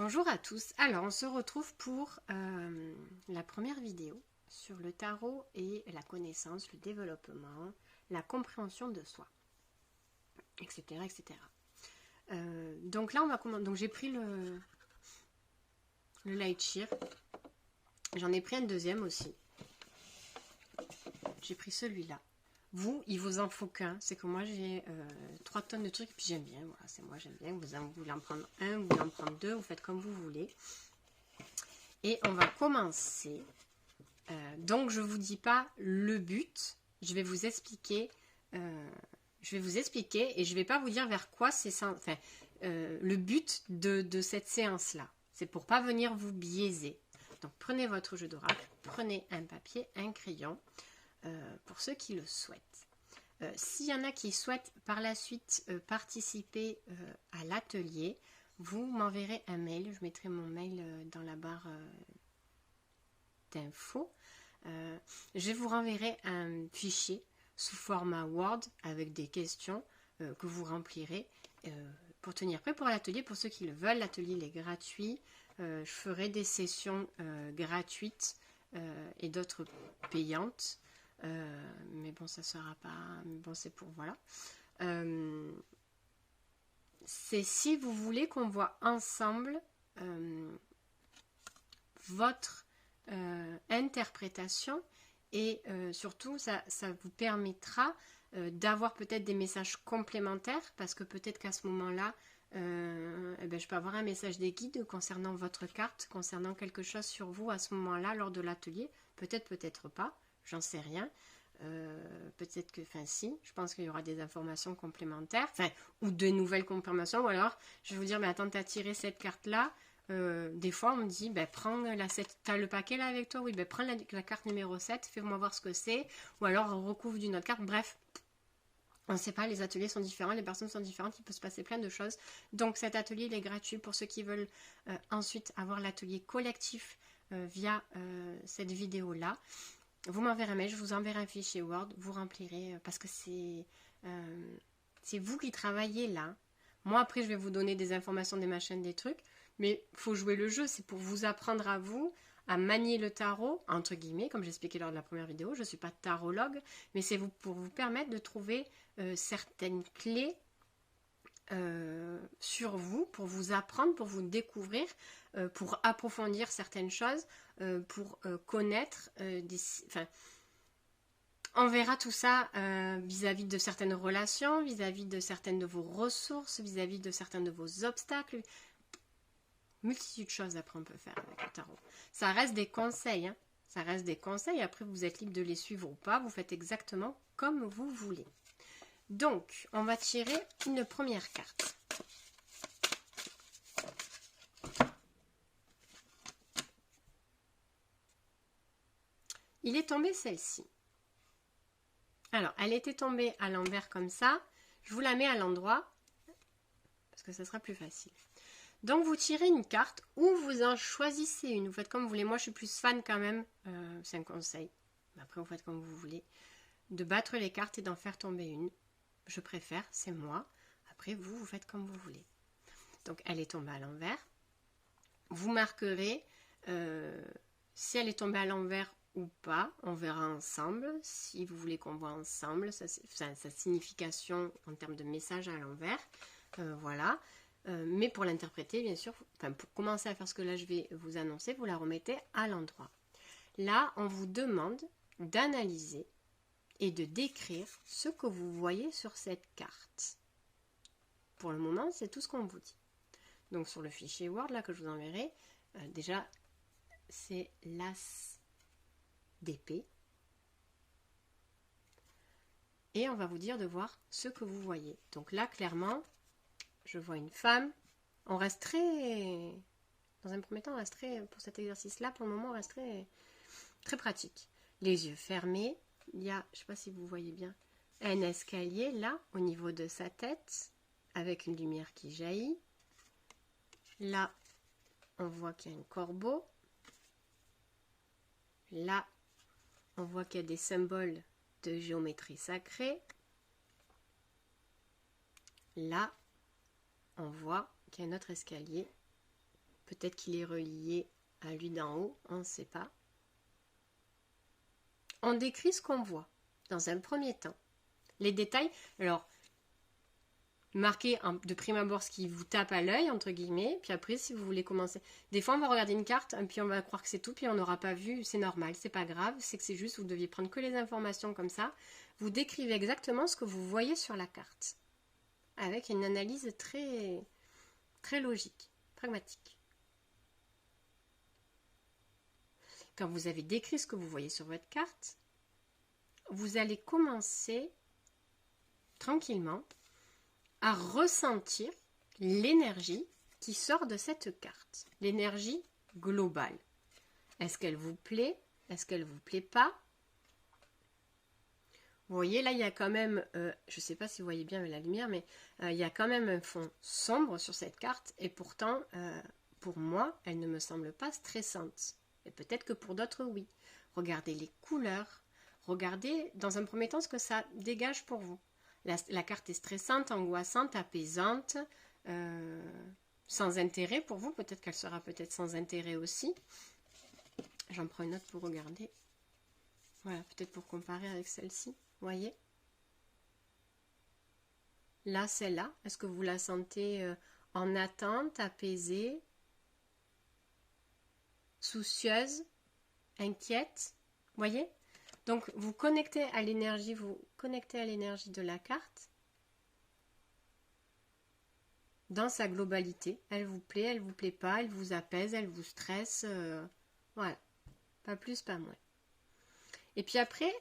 Bonjour à tous, alors on se retrouve pour la première vidéo sur le tarot et la connaissance, le développement, la compréhension de soi, etc. etc. Donc là on va commencer, donc j'ai pris le Light Shear, j'en ai pris un deuxième aussi, j'ai pris celui-là. Vous, il vous en faut qu'un, c'est que moi j'ai 3 tonnes de trucs et puis j'aime bien, voilà, c'est moi j'aime bien, vous voulez en prendre un, vous voulez en prendre deux, vous faites comme vous voulez. Et on va commencer, donc je ne vous dis pas le but, je vais vous expliquer et je ne vais pas vous dire vers quoi c'est le but de cette séance-là. C'est pour pas venir vous biaiser. Donc prenez votre jeu d'oracle, prenez un papier, un crayon, pour ceux qui le souhaitent. S'il y en a qui souhaitent par la suite participer à l'atelier, vous m'enverrez un mail, je mettrai mon mail dans la barre d'infos. Je vous renverrai un fichier sous format Word avec des questions que vous remplirez pour tenir prêt pour l'atelier. Pour ceux qui le veulent, l'atelier est gratuit. Je ferai des sessions gratuites et d'autres payantes. Mais bon, ça sera pas... Mais bon, c'est pour... Voilà. C'est si vous voulez qu'on voit ensemble votre interprétation et surtout, ça vous permettra d'avoir peut-être des messages complémentaires parce que peut-être qu'à ce moment-là, je peux avoir un message des guides concernant votre carte, concernant quelque chose sur vous à ce moment-là lors de l'atelier. Peut-être, peut-être pas. J'en sais rien. Peut-être que, enfin si, je pense qu'il y aura des informations complémentaires, enfin, ou de nouvelles confirmations, ou alors je vais vous dire, mais attends, t'as tiré cette carte-là, des fois on me dit, prends t'as le paquet là avec toi, oui, prends la carte numéro 7, fais-moi voir ce que c'est, ou alors recouvre d'une autre carte, bref. On ne sait pas, les ateliers sont différents, les personnes sont différentes, il peut se passer plein de choses. Donc cet atelier, il est gratuit pour ceux qui veulent ensuite avoir l'atelier collectif via cette vidéo-là. Vous m'enverrez un mail, je vous enverrai un fichier Word, vous remplirez, parce que c'est vous qui travaillez là. Moi, après, je vais vous donner des informations, des machines, des trucs, mais il faut jouer le jeu, c'est pour vous apprendre à vous, à manier le tarot, entre guillemets, comme j'expliquais lors de la première vidéo, je ne suis pas tarologue, mais c'est pour vous permettre de trouver certaines clés sur vous, pour vous apprendre, pour vous découvrir, pour approfondir certaines choses, pour connaître on verra tout ça vis-à-vis de certaines relations, vis-à-vis de certaines de vos ressources, vis-à-vis de certains de vos obstacles. Multitude de choses après on peut faire avec le tarot. Ça reste des conseils, hein. Ça reste des conseils, après vous êtes libre de les suivre ou pas, vous faites exactement comme vous voulez. Donc, on va tirer une première carte. Il est tombé celle-ci. Alors, elle était tombée à l'envers comme ça. Je vous la mets à l'endroit, parce que ça sera plus facile. Donc, vous tirez une carte ou vous en choisissez une. Vous faites comme vous voulez. Moi, je suis plus fan quand même. C'est un conseil. Après, vous faites comme vous voulez. De battre les cartes et d'en faire tomber une. Je préfère, c'est moi. Après, vous faites comme vous voulez. Donc, elle est tombée à l'envers. Vous marquerez si elle est tombée à l'envers ou pas. On verra ensemble. Si vous voulez qu'on voit ensemble sa signification en termes de message à l'envers. Voilà. Mais pour l'interpréter, bien sûr, pour commencer à faire ce que là je vais vous annoncer, vous la remettez à l'endroit. Là, on vous demande d'analyser et de décrire ce que vous voyez sur cette carte. Pour le moment, c'est tout ce qu'on vous dit. Donc sur le fichier Word là que je vous enverrai, déjà c'est l'as d'épée. Et on va vous dire de voir ce que vous voyez. Donc là, clairement, je vois une femme. On reste très... Dans un premier temps, on reste très... Pour cet exercice-là, pour le moment, on reste très pratique. Les yeux fermés. Il y a, je ne sais pas si vous voyez bien, un escalier là, au niveau de sa tête, avec une lumière qui jaillit. Là, on voit qu'il y a un corbeau. Là, on voit qu'il y a des symboles de géométrie sacrée. Là, on voit qu'il y a un autre escalier Peut-être qu'il est relié à lui d'en haut, on ne sait pas. On décrit ce qu'on voit dans un premier temps. Les détails, alors, marquez de prime abord ce qui vous tape à l'œil, entre guillemets, puis après, si vous voulez commencer. Des fois, on va regarder une carte, puis on va croire que c'est tout, puis on n'aura pas vu, c'est normal, c'est pas grave, c'est que c'est juste, vous deviez prendre que les informations comme ça. Vous décrivez exactement ce que vous voyez sur la carte, avec une analyse très, très logique, pragmatique. Quand vous avez décrit ce que vous voyez sur votre carte, vous allez commencer tranquillement à ressentir l'énergie qui sort de cette carte, l'énergie globale. Est-ce qu'elle vous plaît? Est-ce qu'elle ne vous plaît pas? Vous voyez, là, il y a quand même, je ne sais pas si vous voyez bien avec la lumière, mais il y a quand même un fond sombre sur cette carte, et pourtant, pour moi, elle ne me semble pas stressante. Et peut-être que pour d'autres, oui. Regardez les couleurs, regardez dans un premier temps ce que ça dégage pour vous. La carte est stressante, angoissante, apaisante, sans intérêt pour vous. Peut-être qu'elle sera peut-être sans intérêt aussi. J'en prends une autre pour regarder. Voilà, peut-être pour comparer avec celle-ci. Vous voyez? Là, celle-là, est-ce que vous la sentez en attente, apaisée, soucieuse, inquiète? Vous voyez? Donc, vous connectez à l'énergie de la carte dans sa globalité. Elle vous plaît, elle vous plaît pas, elle vous apaise, elle vous stresse. Voilà. Pas plus, pas moins. Et puis après,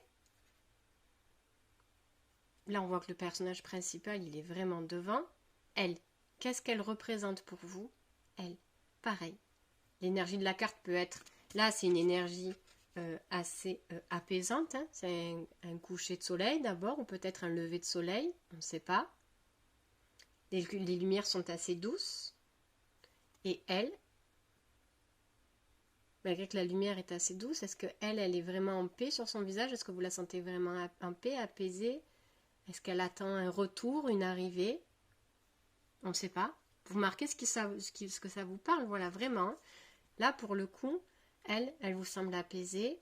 là, on voit que le personnage principal, il est vraiment devant. Elle, qu'est-ce qu'elle représente pour vous? Elle, pareil. L'énergie de la carte peut être... Là, c'est une énergie assez apaisante. Hein. C'est un coucher de soleil d'abord, ou peut-être un lever de soleil, on ne sait pas. Les lumières sont assez douces. Et elle, malgré que la lumière est assez douce, est-ce qu'elle est vraiment en paix sur son visage? Est-ce que vous la sentez vraiment en paix, apaisée? Est-ce qu'elle attend un retour, une arrivée? On ne sait pas. Vous marquez ce que ça vous parle, voilà, vraiment. Là, pour le coup, elle vous semble apaisée.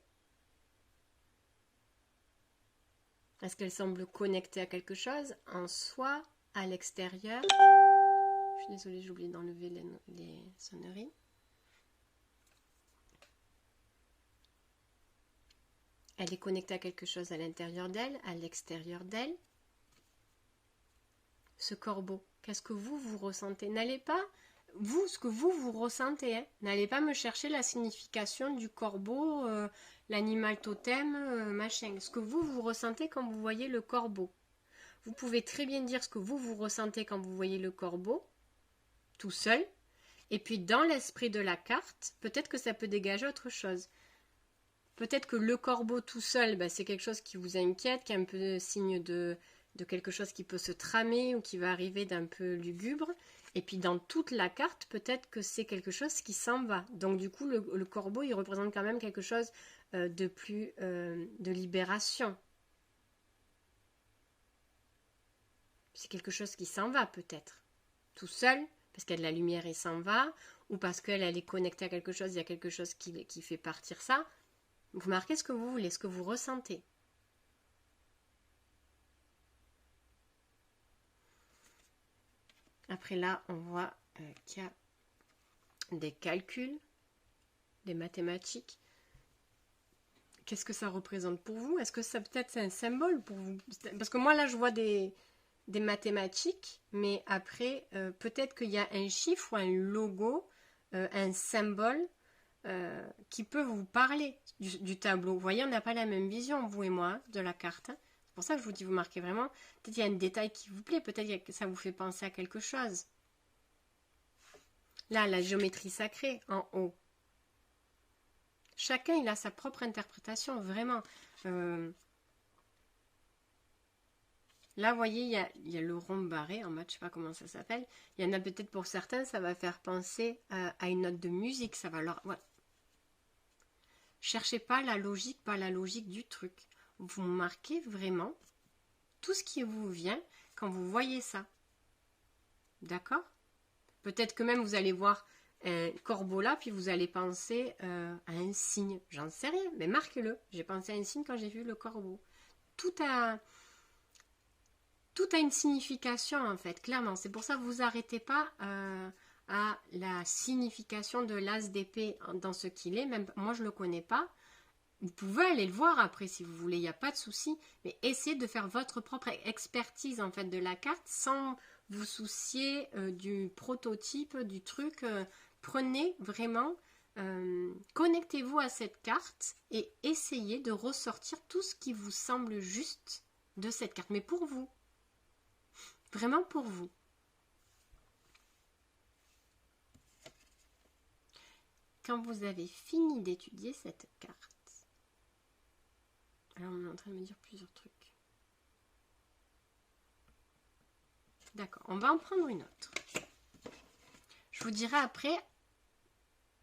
Est-ce qu'elle semble connectée à quelque chose? En soi, à l'extérieur. Je suis désolée, j'ai oublié d'enlever les sonneries. Elle est connectée à quelque chose à l'intérieur d'elle, à l'extérieur d'elle. Ce corbeau, qu'est-ce que vous ressentez? N'allez pas, vous, ce que vous ressentez, hein. N'allez pas me chercher la signification du corbeau, l'animal totem, machin. Ce que vous ressentez quand vous voyez le corbeau. Vous pouvez très bien dire ce que vous ressentez quand vous voyez le corbeau, tout seul. Et puis dans l'esprit de la carte, peut-être que ça peut dégager autre chose. Peut-être que le corbeau tout seul, c'est quelque chose qui vous inquiète, qui est un peu signe de quelque chose qui peut se tramer ou qui va arriver d'un peu lugubre. Et puis dans toute la carte, peut-être que c'est quelque chose qui s'en va. Donc du coup, le corbeau, il représente quand même quelque chose de plus de libération. C'est quelque chose qui s'en va peut-être. Tout seul, parce qu'il y a de la lumière, il s'en va. Ou parce qu'elle est connectée à quelque chose, il y a quelque chose qui fait partir ça. Vous marquez ce que vous voulez, ce que vous ressentez. Après là, on voit qu'il y a des calculs, des mathématiques. Qu'est-ce que ça représente pour vous? Est-ce que ça peut-être c'est un symbole pour vous? Parce que moi là, je vois des mathématiques, mais après, peut-être qu'il y a un chiffre ou un logo, un symbole qui peut vous parler du tableau. Vous voyez, on n'a pas la même vision, vous et moi, de la carte. Hein. C'est pour ça que je vous dis, vous marquez vraiment. Peut-être qu'il y a un détail qui vous plaît, peut-être que ça vous fait penser à quelque chose. Là, la géométrie sacrée, en haut. Chacun, il a sa propre interprétation, vraiment. Là, vous voyez, il y a le rond barré en maths, je ne sais pas comment ça s'appelle. Il y en a peut-être pour certains, ça va faire penser à une note de musique. Ça va leur... Ouais. Cherchez pas la logique du truc. Vous marquez vraiment tout ce qui vous vient quand vous voyez ça. D'accord? Peut-être que même vous allez voir un corbeau là, puis vous allez penser à un signe. J'en sais rien, mais marquez-le. J'ai pensé à un signe quand j'ai vu le corbeau. Tout a une signification en fait, clairement. C'est pour ça que vous arrêtez pas à la signification de l'as d'épée dans ce qu'il est. Même moi, je le connais pas. Vous pouvez aller le voir après si vous voulez, il n'y a pas de souci. Mais essayez de faire votre propre expertise en fait de la carte sans vous soucier du prototype, du truc. Prenez vraiment, connectez-vous à cette carte et essayez de ressortir tout ce qui vous semble juste de cette carte. Mais pour vous, vraiment pour vous. Quand vous avez fini d'étudier cette carte, alors on est en train de me dire plusieurs trucs. D'accord, on va en prendre une autre. Je vous dirai après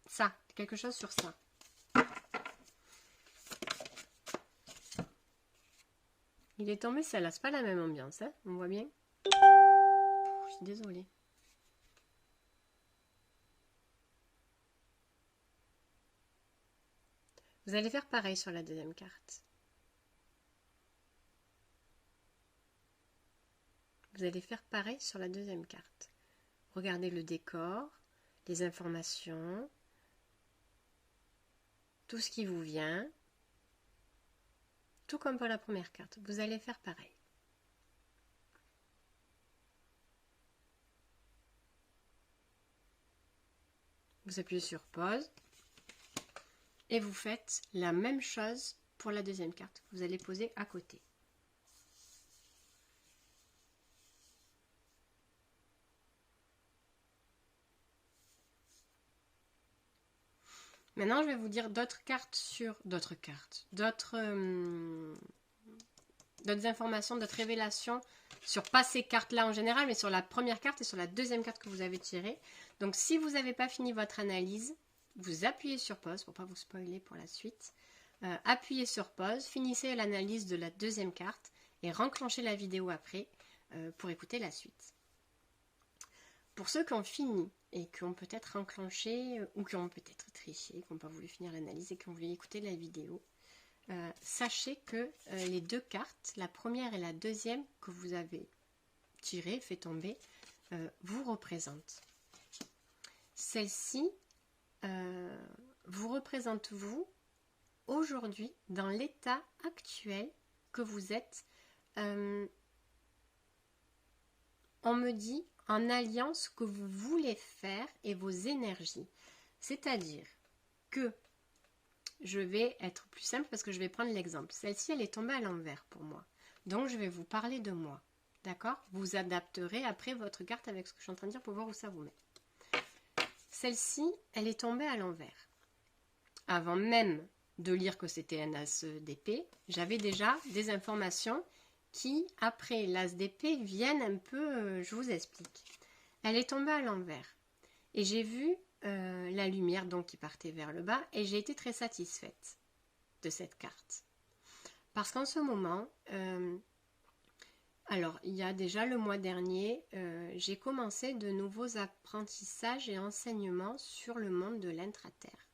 ça, quelque chose sur ça. Il est tombé celle-là, c'est pas la même ambiance, hein, on voit bien. Je suis désolée. Vous allez faire pareil sur la deuxième carte. Vous allez faire pareil sur la deuxième carte. Regardez le décor, les informations, tout ce qui vous vient, tout comme pour la première carte. Vous allez faire pareil. Vous appuyez sur pause et vous faites la même chose pour la deuxième carte. Vous allez poser à côté. Maintenant, je vais vous dire d'autres cartes sur d'autres informations, d'autres révélations sur pas ces cartes-là en général, mais sur la première carte et sur la deuxième carte que vous avez tirée. Donc, si vous n'avez pas fini votre analyse, vous appuyez sur pause pour ne pas vous spoiler pour la suite. Appuyez sur pause, finissez l'analyse de la deuxième carte et renclenchez la vidéo après pour écouter la suite. Pour ceux qui ont fini et qui ont peut-être enclenché ou qui ont peut-être triché, qui n'ont pas voulu finir l'analyse et qui ont voulu écouter la vidéo, sachez que les deux cartes, la première et la deuxième que vous avez tirées, fait tomber, vous représentent. Celle-ci vous représente vous aujourd'hui dans l'état actuel que vous êtes. On me dit en alliant ce que vous voulez faire et vos énergies. C'est-à-dire que je vais être plus simple parce que je vais prendre l'exemple. Celle-ci, elle est tombée à l'envers pour moi. Donc, je vais vous parler de moi. D'accord? Vous adapterez après votre carte avec ce que je suis en train de dire pour voir où ça vous met. Celle-ci, elle est tombée à l'envers. Avant même de lire que c'était un as d'épée, j'avais déjà des informations qui, après l'as d'épée, viennent un peu, je vous explique. Elle est tombée à l'envers. Et j'ai vu la lumière donc qui partait vers le bas et j'ai été très satisfaite de cette carte. Parce qu'en ce moment, alors il y a déjà le mois dernier, j'ai commencé de nouveaux apprentissages et enseignements sur le monde de l'intraterre.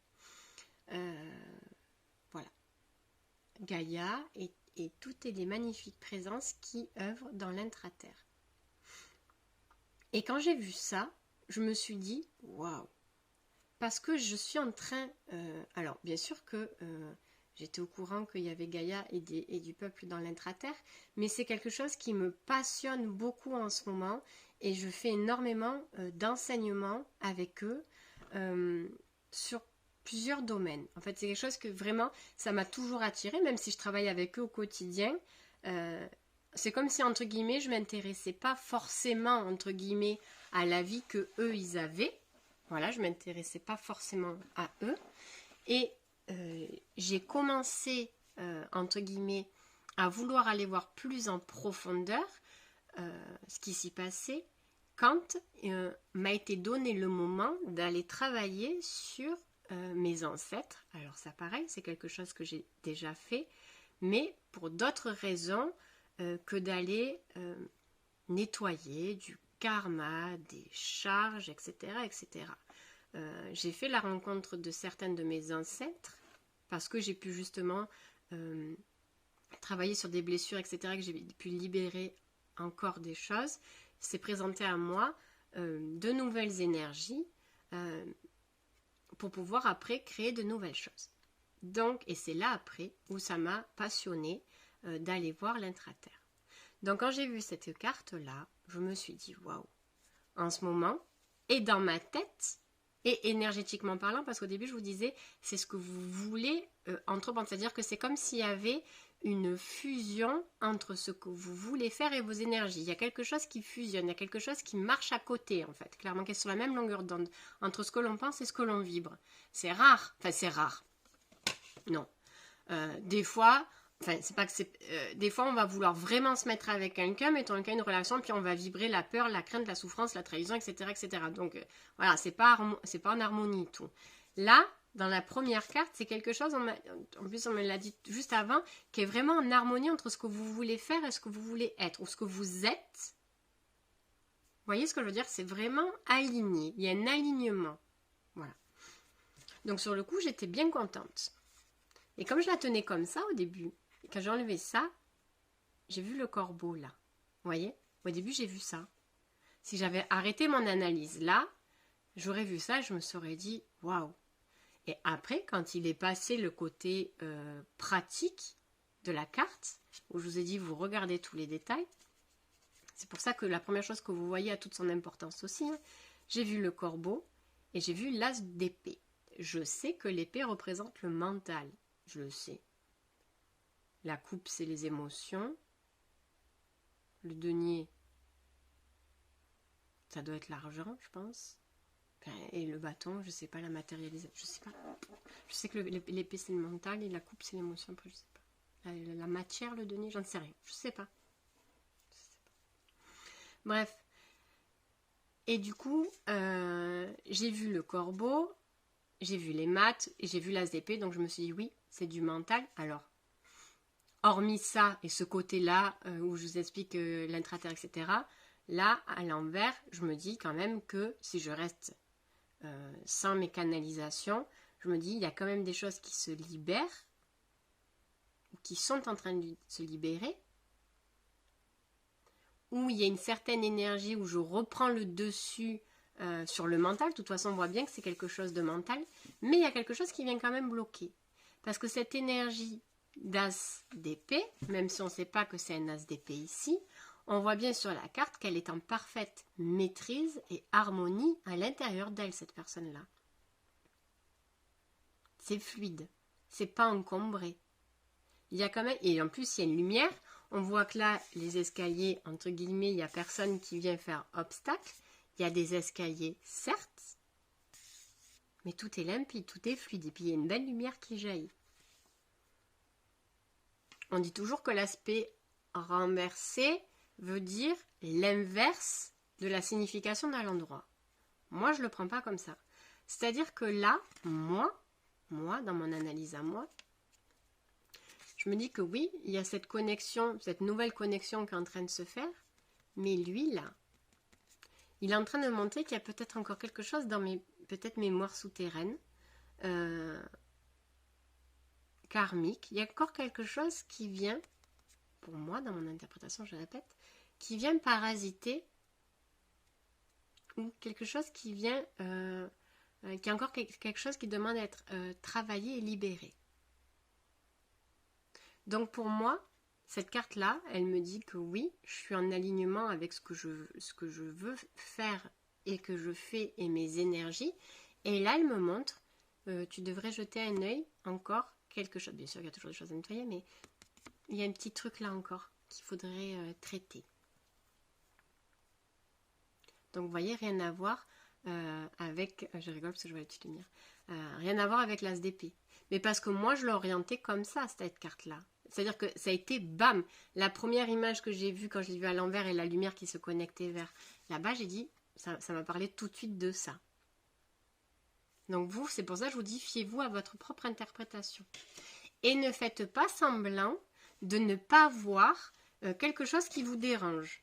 Voilà. Gaïa et toutes les magnifiques présences qui œuvrent dans l'intraterre. Et quand j'ai vu ça, je me suis dit, waouh! Parce que je suis en train... alors, bien sûr que j'étais au courant qu'il y avait Gaïa et du peuple dans l'intraterre, mais c'est quelque chose qui me passionne beaucoup en ce moment et je fais énormément d'enseignements avec eux sur plusieurs domaines. En fait, c'est quelque chose que vraiment, ça m'a toujours attiré, même si je travaille avec eux au quotidien. C'est comme si, entre guillemets, je ne m'intéressais pas forcément, entre guillemets, à la vie que eux ils avaient. Voilà, je ne m'intéressais pas forcément à eux. Et j'ai commencé, entre guillemets, à vouloir aller voir plus en profondeur ce qui s'y passait quand m'a été donné le moment d'aller travailler sur mes ancêtres. Alors ça pareil, c'est quelque chose que j'ai déjà fait, mais pour d'autres raisons que d'aller nettoyer du karma, des charges, etc. etc. j'ai fait la rencontre de certains de mes ancêtres parce que j'ai pu justement travailler sur des blessures, etc., que j'ai pu libérer encore des choses. C'est présenté à moi de nouvelles énergies pour pouvoir après créer de nouvelles choses. Donc, et c'est là après où ça m'a passionnée d'aller voir l'intraterre. Donc quand j'ai vu cette carte-là, je me suis dit waouh, en ce moment, et dans ma tête, et énergétiquement parlant, parce qu'au début je vous disais, c'est ce que vous voulez entreprendre, c'est-à-dire que c'est comme s'il y avait une fusion entre ce que vous voulez faire et vos énergies. Il y a quelque chose qui fusionne, il y a quelque chose qui marche à côté en fait, clairement qui est sur la même longueur d'onde entre ce que l'on pense et ce que l'on vibre. C'est rare, enfin c'est rare, non. Des fois, enfin c'est pas que c'est, des fois on va vouloir vraiment se mettre avec quelqu'un, mettons une relation, puis on va vibrer la peur, la crainte, la souffrance, la trahison, etc., etc. Donc voilà, c'est pas en harmonie tout. Là, dans la première carte, c'est quelque chose, en plus on me l'a dit juste avant, qui est vraiment en harmonie entre ce que vous voulez faire et ce que vous voulez être, ou ce que vous êtes. Vous voyez ce que je veux dire? C'est vraiment aligné, il y a un alignement. Voilà. Donc sur le coup, j'étais bien contente. Et comme je la tenais comme ça au début, quand j'ai enlevé ça, j'ai vu le corbeau là. Vous voyez? Au début, j'ai vu ça. Si j'avais arrêté mon analyse là, j'aurais vu ça et je me serais dit waouh. Et après, quand il est passé le côté pratique de la carte, où je vous ai dit vous regardez tous les détails, c'est pour ça que la première chose que vous voyez a toute son importance aussi. Hein. J'ai vu le corbeau et j'ai vu l'as d'épée. Je sais que l'épée représente le mental. Je le sais. La coupe, c'est les émotions. Le denier, ça doit être l'argent, je pense. Et le bâton, je sais pas, la matérialisation, je sais pas. Je sais que l'épée, c'est le mental et la coupe, c'est l'émotion. Après, je sais pas. La matière, le denier, j'en sais rien. Je sais pas. Bref. Et du coup, j'ai vu le corbeau, j'ai vu les maths et j'ai vu l'as d'épée. Donc, je me suis dit, oui, c'est du mental. Alors, hormis ça et ce côté-là où je vous explique l'intraterre, etc., là, à l'envers, je me dis quand même que si je reste sans mes canalisations, je me dis il y a quand même des choses qui se libèrent, ou qui sont en train de se libérer, où il y a une certaine énergie où je reprends le dessus sur le mental. De toute façon, on voit bien que c'est quelque chose de mental, mais il y a quelque chose qui vient quand même bloquer. Parce que cette énergie d'as d'épée, même si on ne sait pas que c'est un as d'épée ici, on voit bien sur la carte qu'elle est en parfaite maîtrise et harmonie à l'intérieur d'elle, cette personne-là. C'est fluide, c'est pas encombré. Il y a quand même, et en plus il y a une lumière, on voit que là, les escaliers, entre guillemets, il n'y a personne qui vient faire obstacle. Il y a des escaliers, certes, mais tout est limpide, tout est fluide, et puis il y a une belle lumière qui jaillit. On dit toujours que l'aspect renversé veut dire l'inverse de la signification d'un endroit. Moi, je ne le prends pas comme ça. C'est-à-dire que là, moi, dans mon analyse à moi, je me dis que oui, il y a cette connexion, cette nouvelle connexion qui est en train de se faire, mais lui, là, il est en train de montrer qu'il y a peut-être encore quelque chose dans mes peut-être mémoires souterraines, karmiques. Il y a encore quelque chose qui vient, pour moi, dans mon interprétation, je répète, qui vient parasiter, ou quelque chose qui vient, qui est encore quelque chose qui demande à être travaillé et libéré. Donc pour moi, cette carte-là, elle me dit que oui, je suis en alignement avec ce que je veux faire et que je fais et mes énergies. Et là, elle me montre, tu devrais jeter un œil encore quelque chose. Bien sûr, il y a toujours des choses à nettoyer, mais il y a un petit truc là encore qu'il faudrait traiter. Donc vous voyez, rien à voir avec, je rigole parce que je vois la petite lumière, rien à voir avec l'as d'épée. Mais parce que moi, je l'ai orientée comme ça, cette carte-là. C'est-à-dire que ça a été bam. La première image que j'ai vue quand je l'ai vue à l'envers et la lumière qui se connectait vers là-bas, j'ai dit, ça m'a parlé tout de suite de ça. Donc vous, c'est pour ça que je vous dis, fiez-vous à votre propre interprétation. Et ne faites pas semblant de ne pas voir quelque chose qui vous dérange.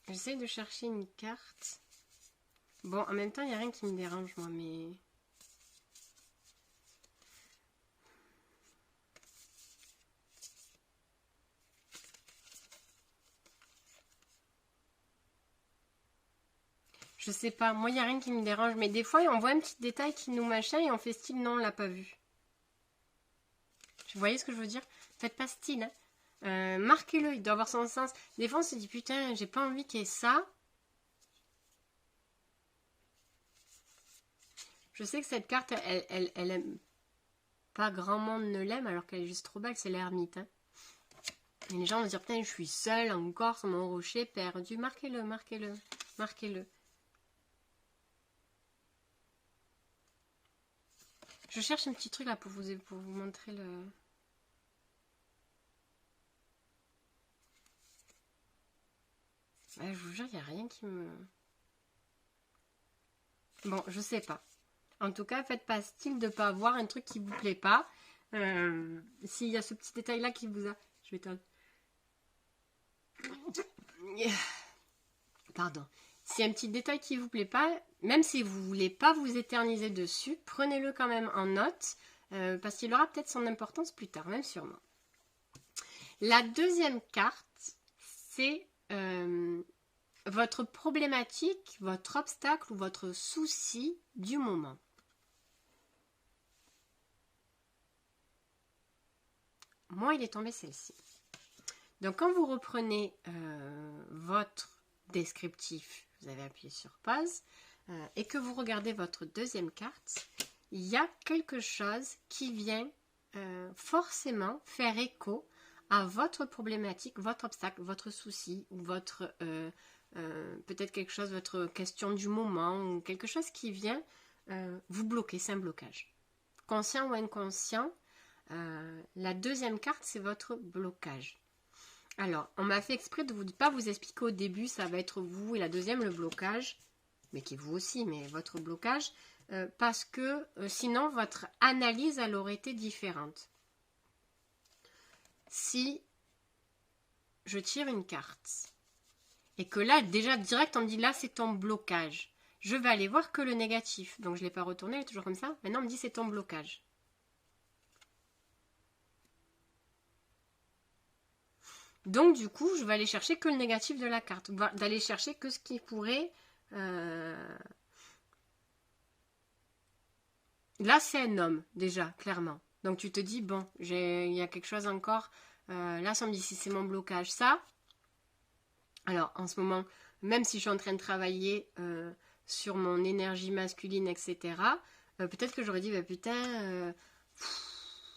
J'essaie de chercher une carte. Bon, en même temps, il n'y a rien qui me dérange, moi, mais... Je sais pas, moi, il n'y a rien qui me dérange, mais des fois, on voit un petit détail qui nous machin et on fait style, non, on l'a pas vu. Vous voyez ce que je veux dire? Faites pas style, hein. Marquez-le, il doit avoir son sens. Des fois, on se dit, putain, j'ai pas envie qu'il y ait ça. Je sais que cette carte, elle aime pas grand monde ne l'aime, alors qu'elle est juste trop belle, c'est l'ermite. Hein. Et les gens vont dire, putain, je suis seule encore sur mon rocher perdu. Marquez-le, marquez-le, marquez-le. Je cherche un petit truc là pour vous montrer le... Ouais, je vous jure, il n'y a rien qui me... Bon, je sais pas. En tout cas, faites pas style de pas voir un truc qui vous plaît pas. S'il y a ce petit détail là qui vous a... Je vais Pardon. S'il y a un petit détail qui vous plaît pas, même si vous voulez pas vous éterniser dessus, prenez-le quand même en note, parce qu'il aura peut-être son importance plus tard, même sûrement. La deuxième carte, c'est votre problématique, votre obstacle ou votre souci du moment. Moi, il est tombé celle-ci. Donc, quand vous reprenez votre descriptif, vous avez appuyé sur pause, et que vous regardez votre deuxième carte, il y a quelque chose qui vient forcément faire écho à votre problématique, votre obstacle, votre souci, ou votre peut-être quelque chose, votre question du moment, ou quelque chose qui vient vous bloquer, c'est un blocage. Conscient ou inconscient, la deuxième carte, c'est votre blocage. Alors, on m'a fait exprès de ne pas vous expliquer au début, ça va être vous, et la deuxième, le blocage, mais qui est vous aussi, mais votre blocage, parce que sinon, votre analyse, elle aurait été différente. Si je tire une carte, et que là, déjà, direct, on me dit, là, c'est ton blocage, je vais aller voir que le négatif. Donc, je ne l'ai pas retourné, elle est toujours comme ça. Maintenant, on me dit, c'est ton blocage. Donc, du coup, je vais aller chercher que le négatif de la carte. D'aller chercher que ce qui pourrait... Là, c'est un homme, déjà, clairement. Donc, tu te dis, bon, il y a quelque chose encore. Là, ça me dit si c'est mon blocage. Ça, alors, en ce moment, même si je suis en train de travailler sur mon énergie masculine, etc., peut-être que j'aurais dit, bah, putain...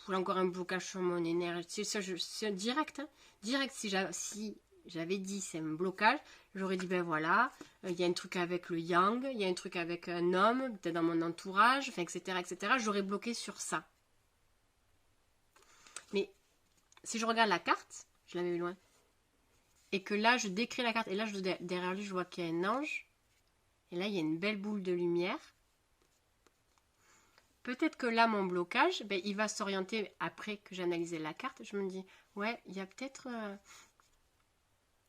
j'ai encore un blocage sur mon énergie. C'est direct, hein. Direct, si j'avais dit c'est un blocage, j'aurais dit ben voilà, il y a un truc avec le yang, il y a un truc avec un homme, peut-être dans mon entourage, enfin, etc., etc. J'aurais bloqué sur ça. Mais si je regarde la carte, je l'avais vu loin, et que là je décris la carte, et là derrière lui je vois qu'il y a un ange, et là il y a une belle boule de lumière. Peut-être que là, mon blocage, ben, il va s'orienter après que j'ai analysé la carte. Je me dis, ouais, il y a peut-être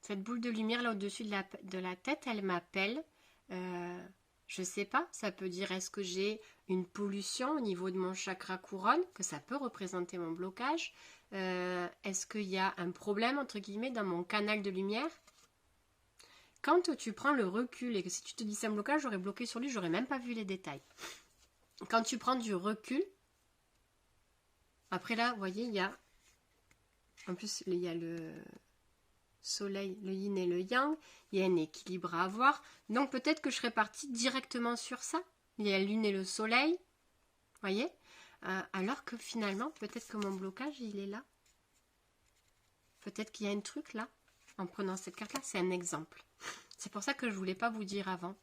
cette boule de lumière là au-dessus de la tête, elle m'appelle. Je sais pas, ça peut dire est-ce que j'ai une pollution au niveau de mon chakra couronne, que ça peut représenter mon blocage. Est-ce qu'il y a un problème, entre guillemets, dans mon canal de lumière? Quand tu prends le recul et que si tu te dis c'est un blocage, j'aurais bloqué sur lui, j'aurais même pas vu les détails. Quand tu prends du recul, après là, vous voyez, il y a, en plus, il y a le soleil, le yin et le yang, il y a un équilibre à avoir, donc peut-être que je serais partie directement sur ça, il y a la lune et le soleil, vous voyez, alors que finalement, peut-être que mon blocage, il est là. Peut-être qu'il y a un truc là, en prenant cette carte-là, c'est un exemple. C'est pour ça que je ne voulais pas vous dire avant.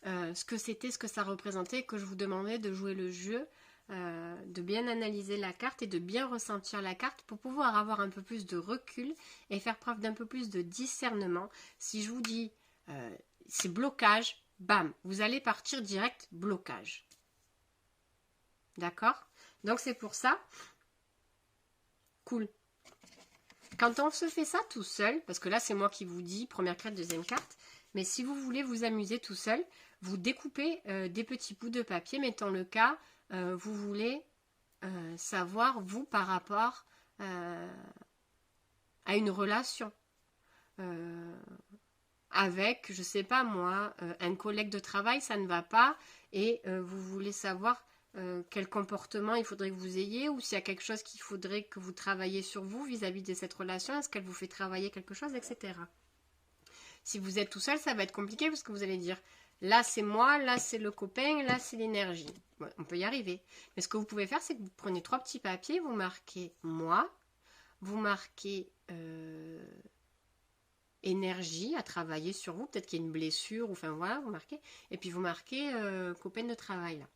Ce que c'était, ce que ça représentait, que je vous demandais de jouer le jeu, de bien analyser la carte et de bien ressentir la carte pour pouvoir avoir un peu plus de recul et faire preuve d'un peu plus de discernement. Si je vous dis c'est blocage, bam, vous allez partir direct blocage. D'accord? Donc c'est pour ça. Cool. Quand on se fait ça tout seul, parce que là c'est moi qui vous dis, première carte, deuxième carte, mais si vous voulez vous amuser tout seul, vous découpez des petits bouts de papier, mettons le cas, vous voulez savoir, vous, par rapport à une relation. Avec, je sais pas moi, un collègue de travail, ça ne va pas, et vous voulez savoir quel comportement il faudrait que vous ayez, ou s'il y a quelque chose qu'il faudrait que vous travailliez sur vous vis-à-vis de cette relation, est-ce qu'elle vous fait travailler quelque chose, etc. Si vous êtes tout seul, ça va être compliqué parce que vous allez dire, là c'est moi, là c'est le copain, là c'est l'énergie. Ouais, on peut y arriver. Mais ce que vous pouvez faire, c'est que vous prenez 3 petits papiers, vous marquez moi, vous marquez énergie à travailler sur vous, peut-être qu'il y a une blessure, ou enfin voilà, vous marquez, et puis vous marquez copain de travail là.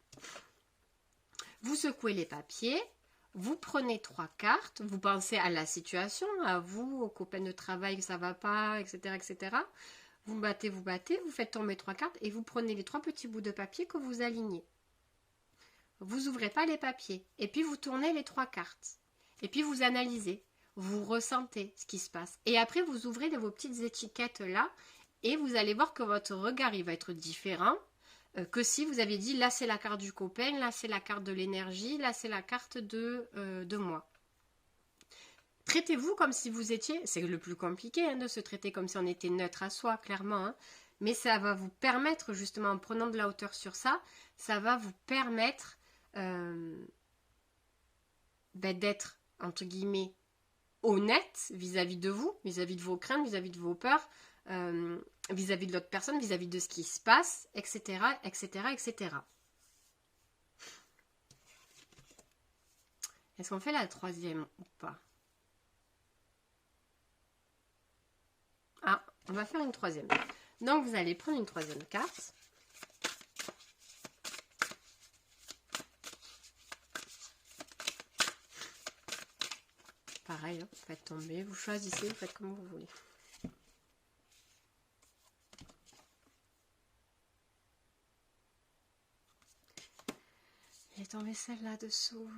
Vous secouez les papiers, vous prenez 3 cartes, vous pensez à la situation, à vous, au copain de travail que ça va pas, etc., etc. Vous battez, vous faites tomber 3 cartes et vous prenez les 3 petits bouts de papier que vous alignez. Vous ouvrez pas les papiers et puis vous tournez les 3 cartes. Et puis vous analysez, vous ressentez ce qui se passe. Et après vous ouvrez vos petites étiquettes là et vous allez voir que votre regard il va être différent que si vous aviez dit là c'est la carte du copain, là c'est la carte de l'énergie, là c'est la carte de moi. Traitez-vous comme si vous étiez, c'est le plus compliqué hein, de se traiter comme si on était neutre à soi, clairement, hein, mais ça va vous permettre, justement, en prenant de la hauteur sur ça, ça va vous permettre d'être, entre guillemets, honnête vis-à-vis de vous, vis-à-vis de vos craintes, vis-à-vis de vos peurs, vis-à-vis de l'autre personne, vis-à-vis de ce qui se passe, etc., etc., etc. Est-ce qu'on fait la troisième ou pas? Ah, on va faire une troisième. Donc, vous allez prendre une troisième carte. Pareil, hein, vous faites tomber, vous choisissez, vous faites comme vous voulez. Il est tombé celle-là dessous.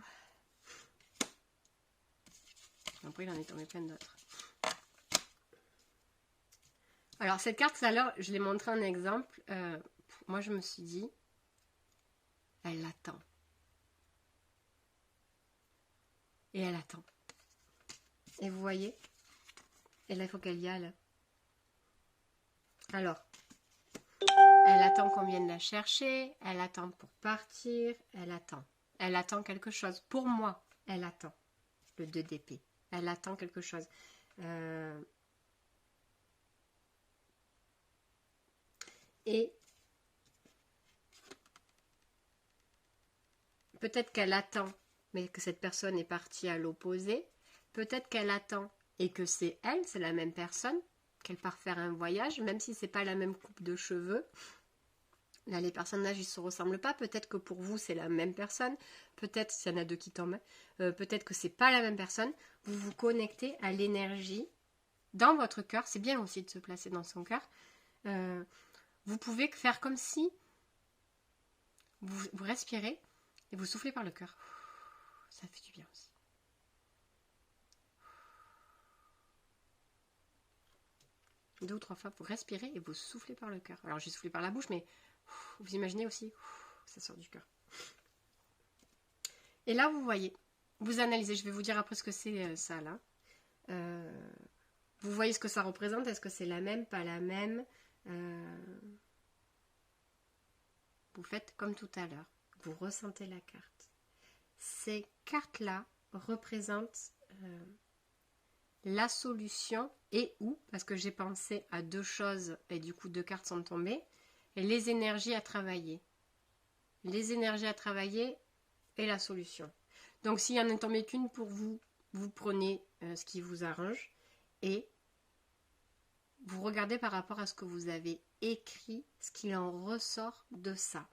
Après, il en est tombé plein d'autres. Alors, cette carte, tout à l'heure, je l'ai montré un exemple. Moi, je me suis dit, elle l'attend. Et elle attend. Et vous voyez? Et là, il faut qu'elle y aille. Alors, elle attend qu'on vienne la chercher. Elle attend pour partir. Elle attend. Elle attend quelque chose. Pour moi, elle attend. Le 2 d'épée. Elle attend quelque chose. Et peut-être qu'elle attend, mais que cette personne est partie à l'opposé. Peut-être qu'elle attend et que c'est elle, c'est la même personne, qu'elle part faire un voyage, même si c'est pas la même coupe de cheveux. Là, les personnages, ils ne se ressemblent pas. Peut-être que pour vous, c'est la même personne. Peut-être, s'il y en a deux qui tombent, peut-être que c'est pas la même personne. Vous vous connectez à l'énergie dans votre cœur. C'est bien aussi de se placer dans son cœur. Vous pouvez faire comme si vous respirez et vous soufflez par le cœur. Ça fait du bien aussi. Deux ou 3 fois, vous respirez et vous soufflez par le cœur. Alors, j'ai soufflé par la bouche, mais vous imaginez aussi, ça sort du cœur. Et là, vous voyez, vous analysez. Je vais vous dire après ce que c'est ça, là. Vous voyez ce que ça représente. Est-ce que c'est la même, pas la même? Vous faites comme tout à l'heure. Vous ressentez la carte. Ces cartes-là représentent la solution et où, parce que j'ai pensé à 2 choses et du coup 2 cartes sont tombées, les énergies à travailler. Les énergies à travailler et la solution. Donc s'il y en a tombé qu'une pour vous, vous prenez ce qui vous arrange et vous regardez par rapport à ce que vous avez écrit, ce qu'il en ressort de ça.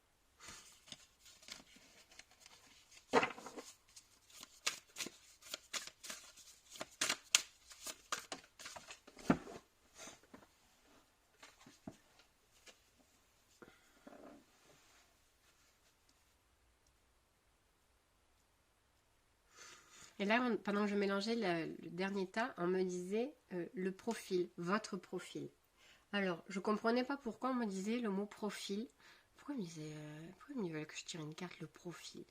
Et là, pendant que je mélangeais le dernier tas, on me disait le profil, votre profil. Alors, je comprenais pas pourquoi on me disait le mot profil. Pourquoi ils me veulent que je tire une carte, le profil?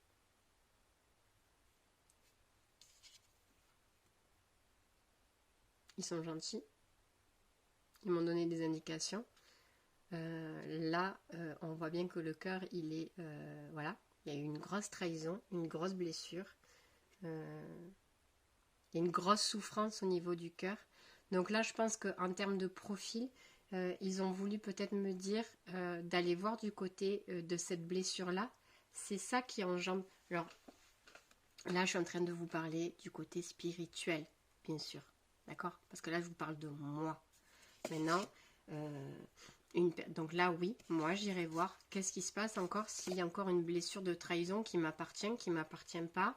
Ils sont gentils. Ils m'ont donné des indications. Là, on voit bien que le cœur, il est... voilà, il y a eu une grosse trahison, une grosse blessure. Il y a une grosse souffrance au niveau du cœur. Donc là, je pense qu'en termes de profil, ils ont voulu peut-être me dire d'aller voir du côté de cette blessure-là. C'est ça qui engendre... Alors, là, je suis en train de vous parler du côté spirituel, bien sûr. D'accord? Parce que là, je vous parle de moi. Maintenant, donc là, oui, moi, j'irai voir qu'est-ce qui se passe encore s'il y a encore une blessure de trahison qui m'appartient pas.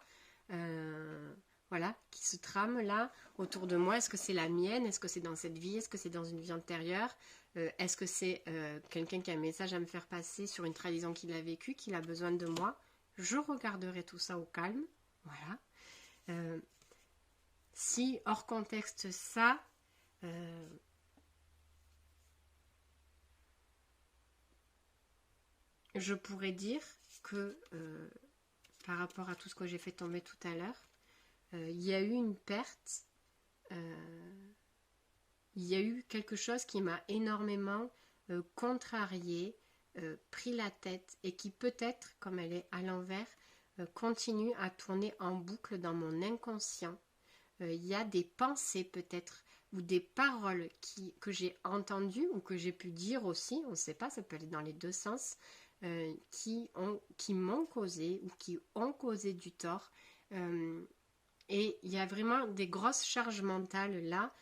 Voilà, qui se trame là autour de moi. Est-ce que c'est la mienne? Est-ce que c'est dans cette vie? Est-ce que c'est dans une vie antérieure? Est-ce que c'est quelqu'un qui a un message à me faire passer sur une trahison qu'il a vécue, qu'il a besoin de moi? Je regarderai tout ça au calme. Voilà. Si hors contexte ça, je pourrais dire que par rapport à tout ce que j'ai fait tomber tout à l'heure, il y a eu une perte, il y a eu quelque chose qui m'a énormément contrariée, pris la tête et qui peut-être, comme elle est à l'envers, continue à tourner en boucle dans mon inconscient. Il y a des pensées peut-être ou des paroles que j'ai entendues ou que j'ai pu dire aussi, on ne sait pas, ça peut aller dans les deux sens, qui m'ont causé ou qui ont causé du tort. Et il y a vraiment des grosses charges mentales là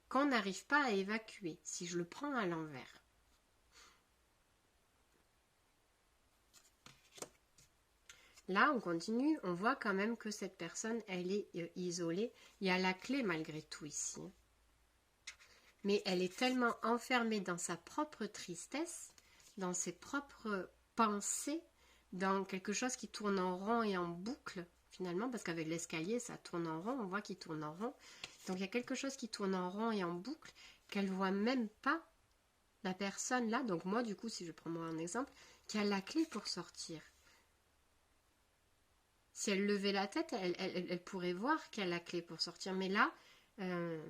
qu'on n'arrive pas à évacuer si je le prends à l'envers. Là, on continue, on voit quand même que cette personne, elle est isolée. Il y a la clé malgré tout ici. Mais elle est tellement enfermée dans sa propre tristesse, dans ses propres pensées, dans quelque chose qui tourne en rond et en boucle, finalement, parce qu'avec l'escalier, ça tourne en rond, on voit qu'il tourne en rond. Donc il y a quelque chose qui tourne en rond et en boucle, qu'elle ne voit même pas la personne là. Donc moi, du coup, si je prends moi un exemple, qui a la clé pour sortir. Si elle levait la tête, elle pourrait voir qu'elle a la clé pour sortir. Mais là, elle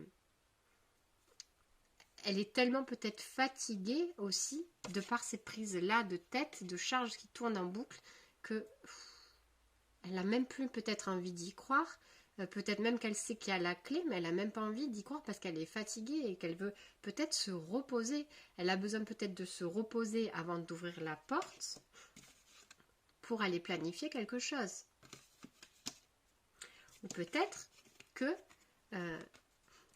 est tellement peut-être fatiguée aussi, de par ces prises-là de tête, de charges qui tournent en boucle, que elle n'a même plus peut-être envie d'y croire. Peut-être même qu'elle sait qu'il y a la clé, mais elle n'a même pas envie d'y croire parce qu'elle est fatiguée et qu'elle veut peut-être se reposer. Elle a besoin peut-être de se reposer avant d'ouvrir la porte pour aller planifier quelque chose. Ou peut-être que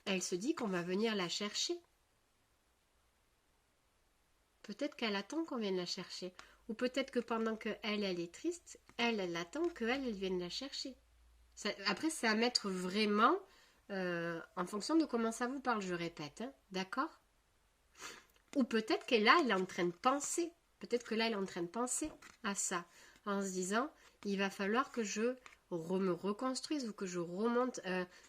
elle se dit qu'on va venir la chercher. Peut-être qu'elle attend qu'on vienne la chercher. Ou peut-être que pendant qu'elle est triste, elle attend qu'elle vienne la chercher. Après, c'est à mettre vraiment en fonction de comment ça vous parle, je répète. Hein, d'accord? Ou peut-être que là, elle est en train de penser. Peut-être que là, elle est en train de penser à ça. En se disant, il va falloir que je me reconstruise ou que je remonte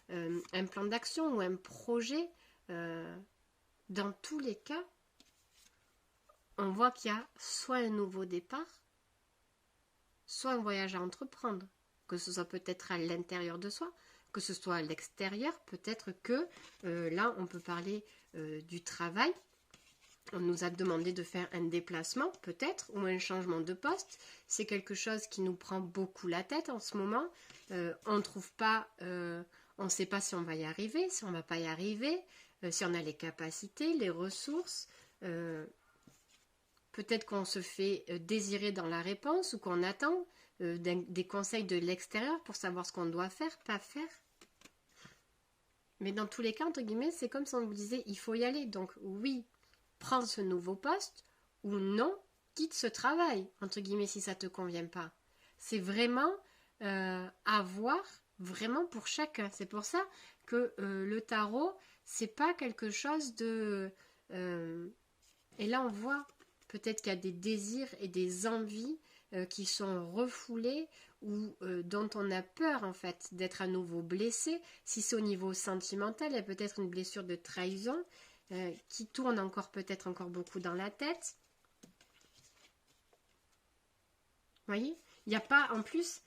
un plan d'action ou un projet. Dans tous les cas, on voit qu'il y a soit un nouveau départ, soit un voyage à entreprendre, que ce soit peut-être à l'intérieur de soi, que ce soit à l'extérieur, peut-être que là on peut parler du travail, on nous a demandé de faire un déplacement peut-être, ou un changement de poste, c'est quelque chose qui nous prend beaucoup la tête en ce moment, on ne trouve pas, on ne sait pas si on va y arriver, si on ne va pas y arriver, si on a les capacités, les ressources, peut-être qu'on se fait désirer dans la réponse ou qu'on attend des conseils de l'extérieur pour savoir ce qu'on doit faire, pas faire. Mais dans tous les cas, entre guillemets, c'est comme si on vous disait, il faut y aller. Donc oui, prends ce nouveau poste ou non, quitte ce travail, entre guillemets, si ça ne te convient pas. C'est vraiment à voir, vraiment pour chacun. C'est pour ça que le tarot, c'est pas quelque chose de... et là, on voit... Peut-être qu'il y a des désirs et des envies qui sont refoulées ou dont on a peur en fait d'être à nouveau blessé. Si c'est au niveau sentimental, il y a peut-être une blessure de trahison qui tourne peut-être encore beaucoup dans la tête. Vous voyez, il n'y a pas, en plus,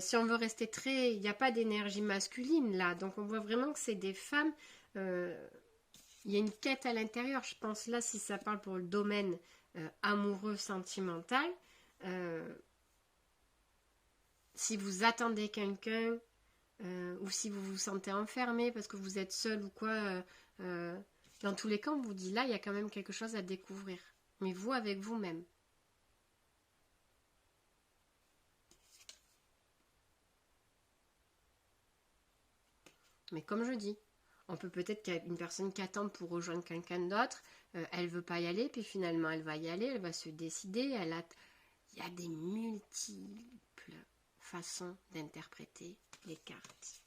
si on veut rester très, il n'y a pas d'énergie masculine là, donc on voit vraiment que c'est des femmes, il y a une quête à l'intérieur, je pense là, si ça parle pour le domaine amoureux, sentimental, si vous attendez quelqu'un, ou si vous vous sentez enfermé parce que vous êtes seul ou quoi, dans tous les cas, on vous dit là, il y a quand même quelque chose à découvrir, mais vous avec vous-même. Mais comme je dis, on peut peut-être qu'il y a une personne qui attend pour rejoindre quelqu'un d'autre, elle veut pas y aller, puis finalement elle va y aller, elle va se décider, il y a des multiples façons d'interpréter les cartes.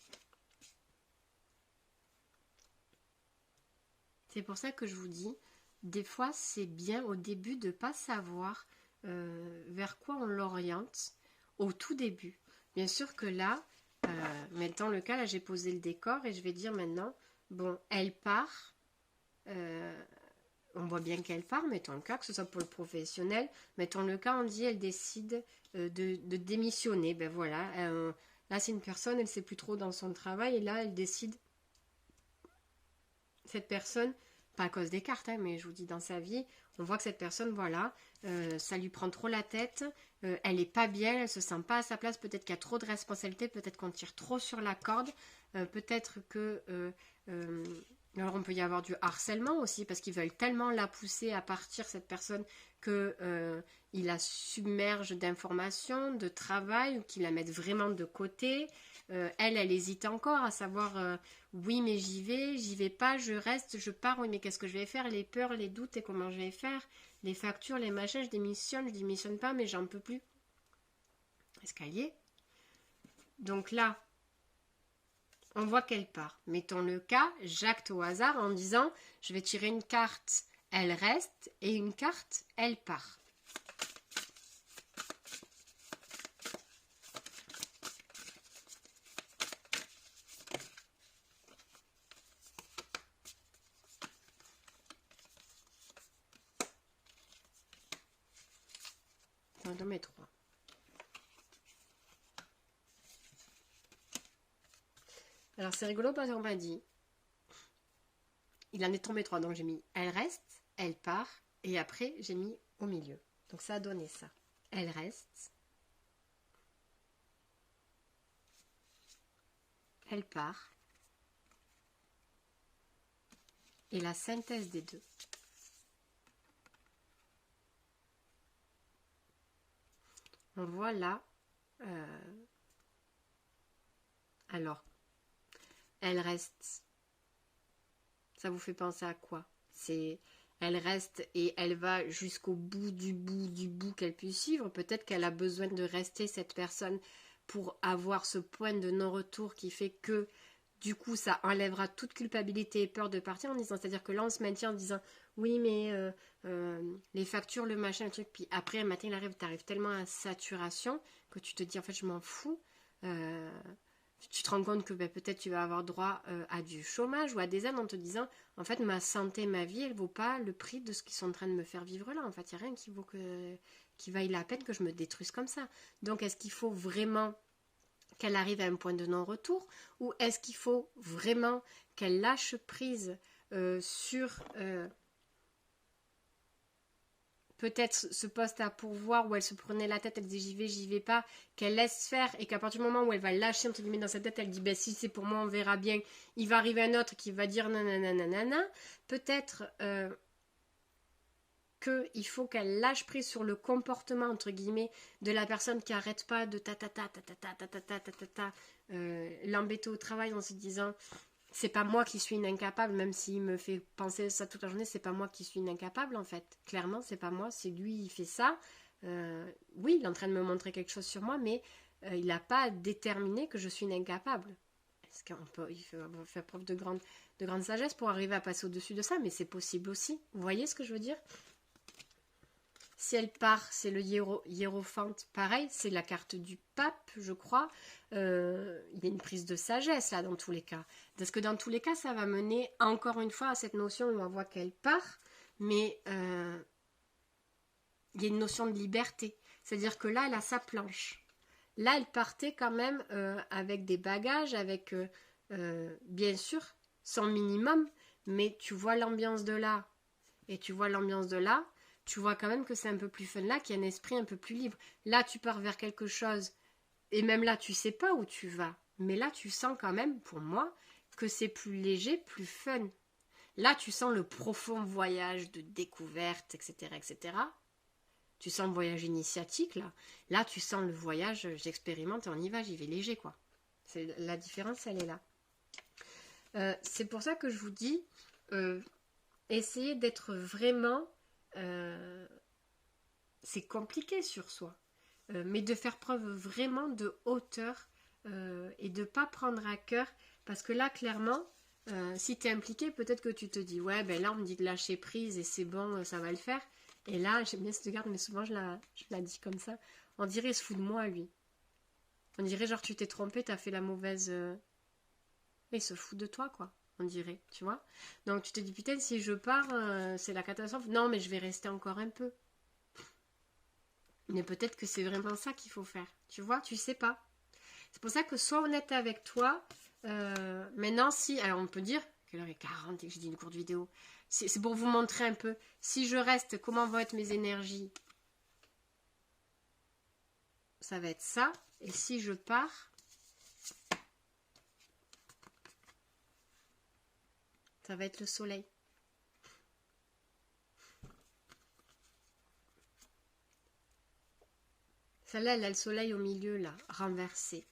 C'est pour ça que je vous dis, des fois c'est bien au début de ne pas savoir vers quoi on l'oriente, au tout début. Bien sûr que là, mettons le cas, là j'ai posé le décor et je vais dire maintenant, bon, elle part, on voit bien qu'elle part, mettons le cas, que ce soit pour le professionnel, mettons le cas, on dit elle décide de démissionner, ben voilà, là c'est une personne, elle ne sait plus trop dans son travail, et là elle décide, cette personne, pas à cause des cartes, hein, mais je vous dis dans sa vie, on voit que cette personne, voilà, ça lui prend trop la tête, elle est pas bien, elle se sent pas à sa place, peut-être qu'il y a trop de responsabilités, peut-être qu'on tire trop sur la corde, peut-être que alors on peut y avoir du harcèlement aussi, parce qu'ils veulent tellement la pousser à partir, cette personne, que ils la submergent d'informations, de travail, ou qu'ils la mettent vraiment de côté. Elle hésite encore à savoir oui mais j'y vais pas, je reste, je pars, oui mais qu'est-ce que je vais faire, les peurs, les doutes et comment je vais faire, les factures, les machins, je démissionne pas mais j'en peux plus. Escalier. Donc là, on voit qu'elle part. Mettons le cas, j'acte au hasard en disant je vais tirer une carte, elle reste, et une carte, elle part. Dans mes trois. Alors c'est rigolo parce qu'on m'a dit, il en est tombé trois, donc j'ai mis elle reste, elle part, et après j'ai mis au milieu. Donc ça a donné ça. Elle reste, elle part, et la synthèse des deux. On voit là, alors, elle reste, ça vous fait penser à quoi? C'est, elle reste et elle va jusqu'au bout du bout qu'elle puisse suivre. Peut-être qu'elle a besoin de rester, cette personne, pour avoir ce point de non-retour qui fait que, du coup, ça enlèvera toute culpabilité et peur de partir en disant, c'est-à-dire que là, on se maintient en disant, oui, mais les factures, le machin, le truc, puis après, un matin, tu arrives tellement à saturation que tu te dis, en fait, je m'en fous. Tu te rends compte que peut-être tu vas avoir droit à du chômage ou à des aides en te disant, en fait, ma santé, ma vie, elle ne vaut pas le prix de ce qu'ils sont en train de me faire vivre là. En fait, il n'y a rien qui vaille la peine que je me détruise comme ça. Donc, est-ce qu'il faut vraiment qu'elle arrive à un point de non-retour, ou est-ce qu'il faut vraiment qu'elle lâche prise sur peut-être ce poste à pourvoir où elle se prenait la tête, elle dit j'y vais pas, qu'elle laisse faire, et qu'à partir du moment où elle va lâcher entre guillemets dans sa tête, elle dit ben si c'est pour moi on verra bien, il va arriver un autre qui va dire nanana, peut-être qu'il faut qu'elle lâche prise sur le comportement entre guillemets de la personne qui arrête pas de l'embêter au travail en se disant c'est pas moi qui suis une incapable, même s'il me fait penser ça toute la journée, c'est pas moi qui suis une incapable en fait. Clairement, c'est pas moi, c'est lui, il fait ça. Oui, il est en train de me montrer quelque chose sur moi, mais il n'a pas déterminé que je suis une incapable. Est-ce qu'on peut, il faut faire preuve de grande sagesse pour arriver à passer au-dessus de ça, mais c'est possible aussi. Vous voyez ce que je veux dire? Si elle part, c'est le hiérophante, pareil, c'est la carte du pape, je crois. Il y a une prise de sagesse là dans tous les cas. Parce que dans tous les cas, ça va mener encore une fois à cette notion où on voit qu'elle part, mais il y a une notion de liberté. C'est-à-dire que là, elle a sa planche. Là, elle partait quand même avec des bagages, avec bien sûr son minimum, mais tu vois l'ambiance de là et tu vois l'ambiance de là, tu vois quand même que c'est un peu plus fun là, qu'il y a un esprit un peu plus libre. Là, tu pars vers quelque chose, et même là, tu sais pas où tu vas, mais là, tu sens quand même, pour moi, que c'est plus léger, plus fun. Là, tu sens le profond voyage de découverte, etc., etc. Tu sens le voyage initiatique, là. Là, tu sens le voyage, j'expérimente et on y va, j'y vais léger, quoi. La différence, elle est là. C'est pour ça que je vous dis, essayez d'être vraiment... c'est compliqué sur soi, mais de faire preuve vraiment de hauteur et de ne pas prendre à cœur, parce que là, clairement, si tu es impliqué, peut-être que tu te dis, ouais, ben là, on me dit de lâcher prise et c'est bon, ça va le faire. Et là, j'aime bien cette carte, mais souvent, je la dis comme ça. On dirait, il se fout de moi, lui. On dirait, genre, tu t'es trompé, t'as fait la mauvaise... Il se fout de toi, quoi. On dirait, tu vois. Donc, tu te dis, putain, si je pars, c'est la catastrophe. Non, mais je vais rester encore un peu. Mais peut-être que c'est vraiment ça qu'il faut faire. Tu vois, tu sais pas. C'est pour ça que sois honnête avec toi. Maintenant, si... Alors, on peut dire... Quelle heure est 40 et que je dis une courte vidéo. C'est pour vous montrer un peu. Si je reste, comment vont être mes énergies? Ça va être ça. Et si je pars... Ça va être le soleil. Celle-là, elle a le soleil au milieu, là, renversé.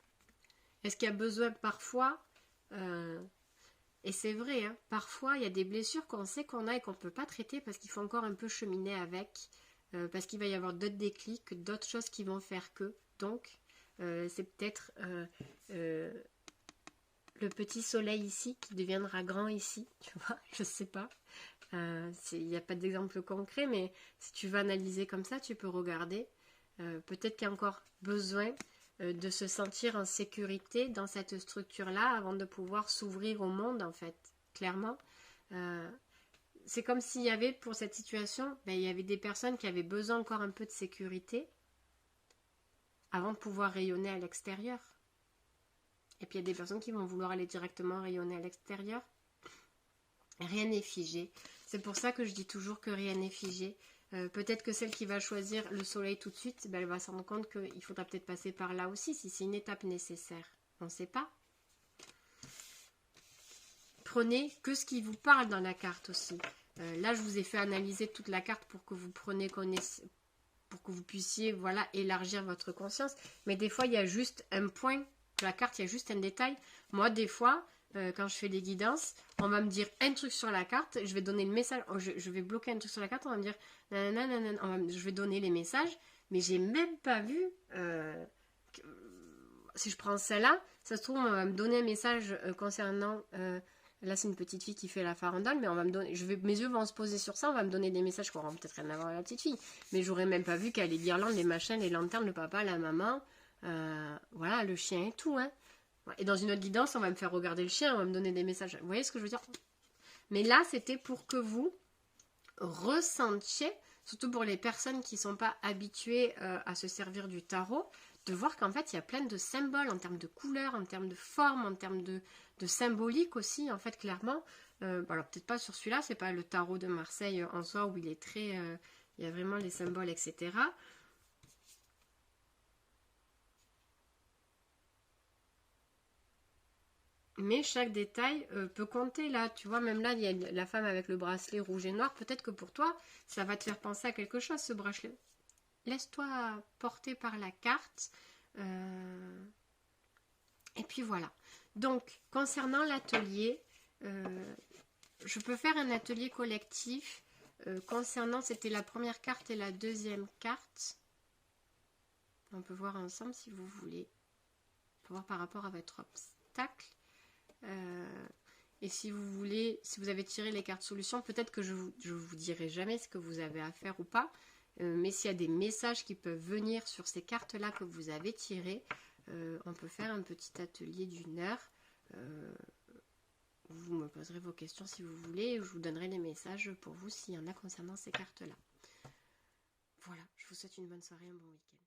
Est-ce qu'il y a besoin parfois... Et c'est vrai, hein, parfois il y a des blessures qu'on sait qu'on a et qu'on ne peut pas traiter parce qu'il faut encore un peu cheminer avec, parce qu'il va y avoir d'autres déclics, d'autres choses qui vont faire que. Donc, c'est peut-être le petit soleil ici qui deviendra grand ici, tu vois, je sais pas. Il n'y a pas d'exemple concret, mais si tu veux analyser comme ça, tu peux regarder. Peut-être qu'il y a encore besoin de se sentir en sécurité dans cette structure-là avant de pouvoir s'ouvrir au monde, en fait, clairement. C'est comme s'il y avait, pour cette situation, il y avait des personnes qui avaient besoin encore un peu de sécurité avant de pouvoir rayonner à l'extérieur. Et puis il y a des personnes qui vont vouloir aller directement rayonner à l'extérieur. Rien n'est figé. C'est pour ça que je dis toujours que rien n'est figé. Peut-être que celle qui va choisir le soleil tout de suite, elle va se rendre compte qu'il faudra peut-être passer par là aussi, si c'est une étape nécessaire. On ne sait pas. Prenez que ce qui vous parle dans la carte aussi. Là, je vous ai fait analyser toute la carte pour que vous pour que vous puissiez élargir votre conscience. Mais des fois, il y a juste un point de la carte, il y a juste un détail. Moi, des fois... quand je fais des guidances, on va me dire un truc sur la carte, je vais donner le message, je vais bloquer un truc sur la carte, on va me dire je vais donner les messages, mais j'ai même pas vu si je prends celle-là, ça se trouve on va me donner un message concernant là c'est une petite fille qui fait la farandole, mais on va me donner, mes yeux vont se poser sur ça, on va me donner des messages qui auront peut-être rien à voir avec la petite fille, mais j'aurais même pas vu qu'elle les guirlandes, les machins, les lanternes, le papa, la maman, voilà, le chien et tout, hein. Et dans une autre guidance, on va me faire regarder le chien, on va me donner des messages. Vous voyez ce que je veux dire? Mais là, c'était pour que vous ressentiez, surtout pour les personnes qui ne sont pas habituées à se servir du tarot, de voir qu'en fait, il y a plein de symboles en termes de couleurs, en termes de formes, en termes de symbolique aussi, en fait, clairement. Alors, peut-être pas sur celui-là, c'est pas le tarot de Marseille en soi, où il est très... il y a vraiment les symboles, etc. Mais chaque détail peut compter là, tu vois, même là, il y a la femme avec le bracelet rouge et noir, peut-être que pour toi, ça va te faire penser à quelque chose, ce bracelet. Laisse-toi porter par la carte. Et puis voilà. Donc, concernant l'atelier, je peux faire un atelier collectif. Concernant, c'était la première carte et la deuxième carte. On peut voir ensemble si vous voulez. On peut voir par rapport à votre obstacle. Et si vous voulez, si vous avez tiré les cartes solutions, peut-être que je vous dirai jamais ce que vous avez à faire ou pas, Mais s'il y a des messages qui peuvent venir sur ces cartes-là que vous avez tirées, on peut faire un petit atelier d'1 heure. Vous me poserez vos questions si vous voulez, et je vous donnerai les messages pour vous s'il y en a concernant ces cartes-là. Voilà, je vous souhaite une bonne soirée, un bon week-end.